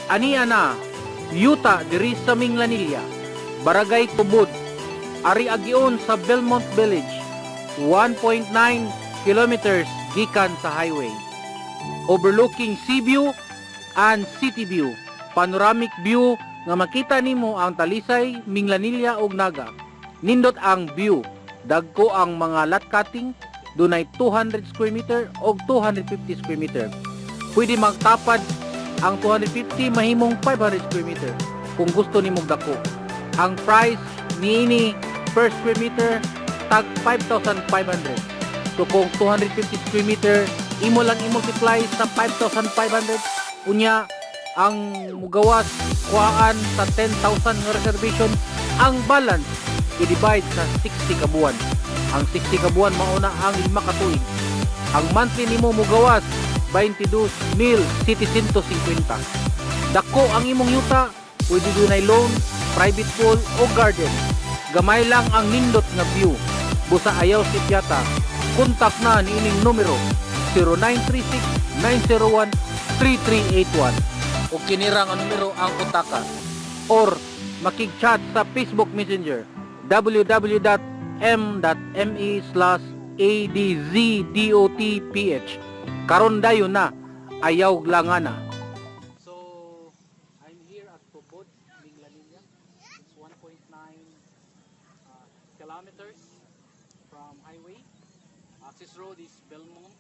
Ania na, yuta diri sa Minglanilla, Barangay Tubod, ari agion sa Belmont Village, 1.9 kilometers gikan sa highway. Overlooking sea view and city view, panoramic view nga makita nimo ang Talisay, Minglanilla ug Naga. Nindot ang view, dagko ang mga lot cutting, dunay 200 square meter o 250 square meter. Pwede magtapad ang 250 mahimong 500 square meter kung gusto nimo dako. Ang price niini per square meter tag 5,500. So kung 250 square meter, imo lang i-multiply sa 5,500, unya ang mugawas kuhaan sa 10,000 nga reservation, ang balance i-divide sa 60 ka buwan. Ang 60 ka buwan mauna ang 5 ka tuig. Ang monthly nimo mugawas 22,750. Dako ang imong yuta, pwede dunay loan, private pool o garden. Gamay lang ang nindot nga view. Busa ayaw si Piata. Kontak na ni ining numero 0936-901-3381 o kinirang ang numero ang kontakan or makig-chat sa Facebook Messenger www.me/adzDotPH. Karon dayon na, ayaw langan na. So, I'm here at Tubod, Minglanilla. It's 1.9 kilometers from highway. Access road is Belmont.